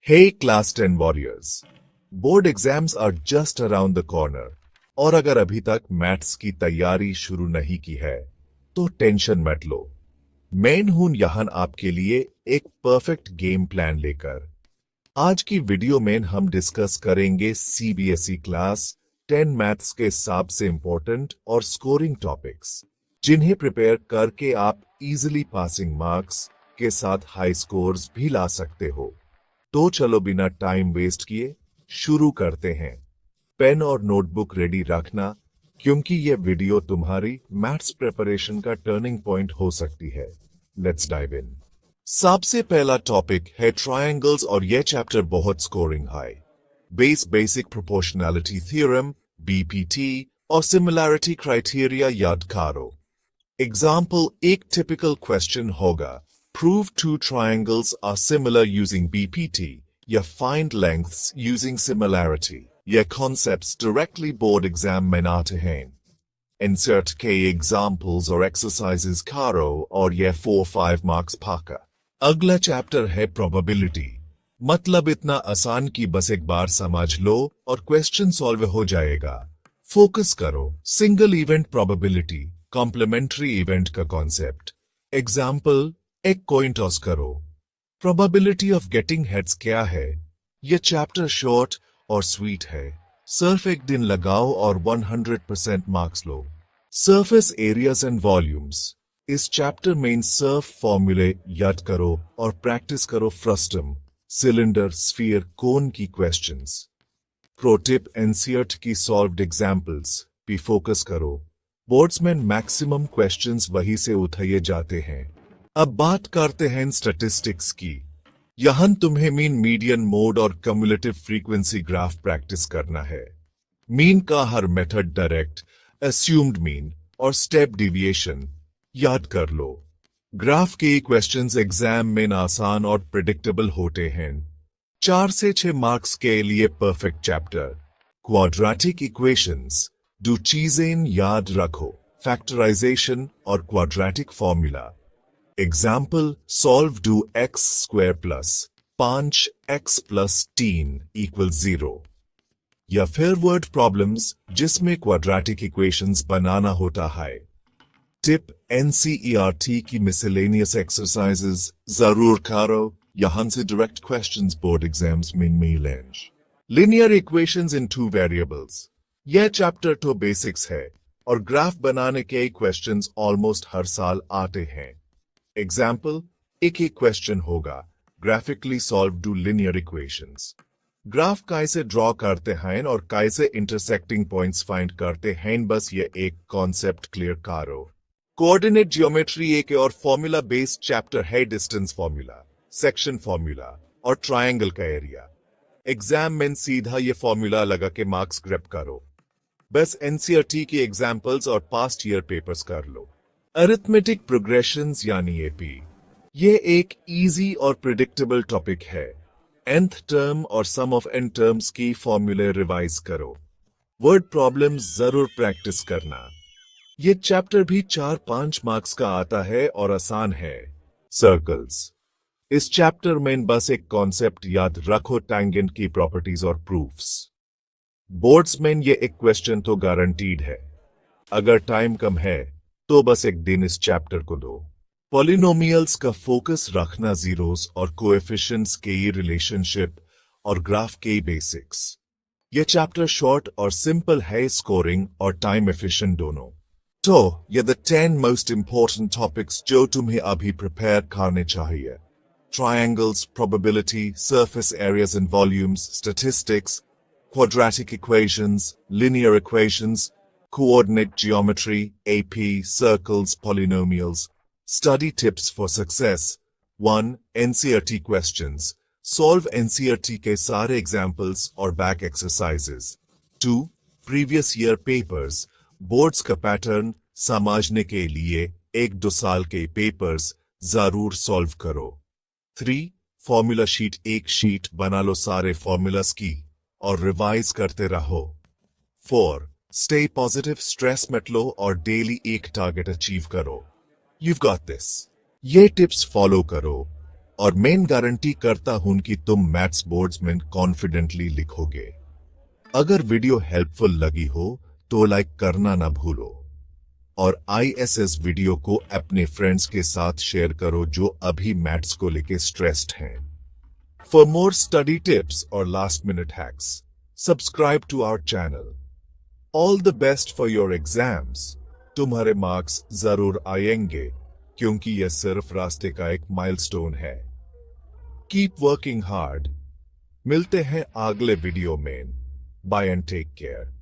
Hey Class 10 Warriors! Board exams are just around the corner और अगर अभी तक मैथ्स की तैयारी शुरू नहीं की है तो टेंशन मत लो। मैं हूं यहाँ आपके लिए एक परफेक्ट गेम प्लान लेकर। आज की वीडियो में हम डिस्कस करेंगे सीबीएसई क्लास 10 मैथ्स के सबसे इंपॉर्टेंट और स्कोरिंग टॉपिक्स, जिन्हें प्रिपेयर करके आप इजीली पासिंग मार्क्स के साथ हाई स्कोर्स भी ला सकते हो। तो चलो बिना टाइम वेस्ट किए शुरू करते हैं। पेन और नोटबुक रेडी रखना, क्योंकि ये वीडियो तुम्हारी मैथ्स प्रिपरेशन का टर्निंग पॉइंट हो सकती है। Let's dive in. सबसे पहला टॉपिक है ट्रायंगल्स और ये चैप्टर बहुत scoring high. Basic proportionality theorem, BPT और सिमिलैरिटी क्राइटेरिया याद करो। एग्जाम्पल, एक टिपिकल क्वेश्चन होगा, prove two triangles are similar using BPT, या find lengths using similarity. ये concepts directly board exam में आते हैं। Insert के examples और exercises करो और ये 4-5 marks पाका। अगला चैप्टर है probability, मतलब इतना आसान कि बस एक बार समझ लो और क्वेश्चन सॉल्व हो जाएगा। फोकस करो single event probability, complementary event का कॉन्सेप्ट। एग्जाम्पल, एक कॉइन टॉस करो, प्रोबेबिलिटी ऑफ गेटिंग हेड्स क्या है? यह चैप्टर शॉर्ट और स्वीट है, सिर्फ एक दिन लगाओ और 100% marks low. Surface areas and volumes, इस चैप्टर में सर्फ फॉर्मूले याद करो और प्रैक्टिस करो फ्रस्टम, सिलेंडर, स्फीयर, कोन की क्वेश्चंस। प्रो टिप, एनसीईआरटी की सॉल्व्ड एग्जाम्पल्स भी फोकस करो। बोर्ड्स में मैक्सिमम क्वेश्चंस वही से उठाए जाते हैं। अब बात करते हैं स्टैटिस्टिक्स की। यहाँ तुम्हें मीन, मीडियन, मोड और कम्युलेटिव फ्रीक्वेंसी ग्राफ प्रैक्टिस करना है। मीन का हर मेथड डायरेक्ट, अस्यूम्ड मीन और स्टेप डिविएशन याद कर लो। ग्राफ के क्वेश्चंस एग्जाम में आसान और प्रिडिक्टेबल होते हैं। 4 से 6 मार्क्स के लिए परफेक्ट चैप्टर। क्वाड्रेटिक इक्वेशंस, दो चीजें याद रखो, फैक्टराइजेशन और quadratic formula. Example, solve do x square plus 5x plus 10 equals 0। या फिर वर्ड प्रॉब्लम्स जिसमें क्वाड्रेटिक इक्वेशंस बनाना होता है। टिप, एनसीईआरटी की मिसलेनियस एक्सरसाइजेस जरूर करो, यहाँ से डायरेक्ट क्वेश्चंस बोर्ड एग्जाम्स में मिलेंगे। लिनियर इक्वेशंस इन 2 वेरिएबल्स, यह चैप्टर तो बेसिक्स है और ग्राफ बनाने के क्वेश्चंस ऑलमोस्ट हर साल आते हैं। एग्जाम्पल, एक ही क्वेश्चन होगा, graphically solve two linear equations. Graph कैसे ड्रॉ करते हैं और कैसे इंटरसेक्टिंग पॉइंट्स फाइंड करते हैं, बस ये एक कॉन्सेप्ट क्लियर करो। कोऑर्डिनेट ज्योमेट्री एक और फॉर्मूला बेस्ड चैप्टर है, डिस्टेंस फॉर्मूला, सेक्शन फॉर्मूला और ट्रायंगल का एरिया। एग्जाम में सीधा ये फॉर्मूला लगा के मार्क्स ग्रैब करो। बस एनसीईआरटी की एग्जाम्पल्स और पास्ट ईयर पेपर्स कर लो। अरिथमेटिक प्रोग्रेशंस यानी एपी, ये एक इजी और प्रिडिक्टेबल टॉपिक है। nth टर्म और सम ऑफ n टर्म्स की फॉर्मूले रिवाइज करो। वर्ड प्रॉब्लम्स जरूर प्रैक्टिस करना। ये चैप्टर भी 4-5 मार्क्स का आता है और आसान है। सर्कल्स, इस चैप्टर में बस एक कॉन्सेप्ट याद रखो, टैंजेंट की प्रॉपर्टीज और प्रूफ्स। बोर्ड्स में ये एक क्वेश्चन तो गारंटीड है। अगर टाइम कम है तो बस एक दिन इस चैप्टर को दो। पॉलिनोमियल्स का फोकस रखना, जीरोस और कोएफिशिएंट्स के रिलेशनशिप और ग्राफ के बेसिक्स। यह चैप्टर शॉर्ट और सिंपल है, स्कोरिंग और टाइम एफिशिएंट दोनों। तो ये द 10 मोस्ट इंपॉर्टेंट टॉपिक्स जो तुम्हें अभी प्रिपेयर करने चाहिए। Triangles, probability, surface areas and volumes, statistics, quadratic equations, linear equations, coordinate geometry, AP, circles, polynomials. Study tips for success. 1. NCERT questions. Solve NCERT के सारे examples और back exercises. 2. Previous year papers. Boards का pattern समझने के लिए 1-2 साल के papers जरूर solve करो। 3. Formula sheet, एक sheet बना लो सारे formulas की और रिवाइज करते रहो। 4. Stay positive, स्ट्रेस मत लो और डेली एक टारगेट अचीव करो। You've got this. ये टिप्स फॉलो करो और मैं गारंटी करता हूं कि तुम मैथ्स बोर्ड्स में कॉन्फिडेंटली लिखोगे। अगर वीडियो हेल्पफुल लगी हो तो लाइक करना ना भूलो और आईएसएस वीडियो को अपने फ्रेंड्स के साथ शेयर करो जो अभी मैथ्स को लेके स्ट्रेस्ड हैं। फॉर मोर स्टडी टिप्स और last minute hacks, subscribe to our channel. All the best for your exams. तुम्हारे मार्क्स जरूर आएंगे क्योंकि यह सिर्फ रास्ते का एक माइलस्टोन है। Keep working hard. मिलते हैं अगले वीडियो में। Bye and take care.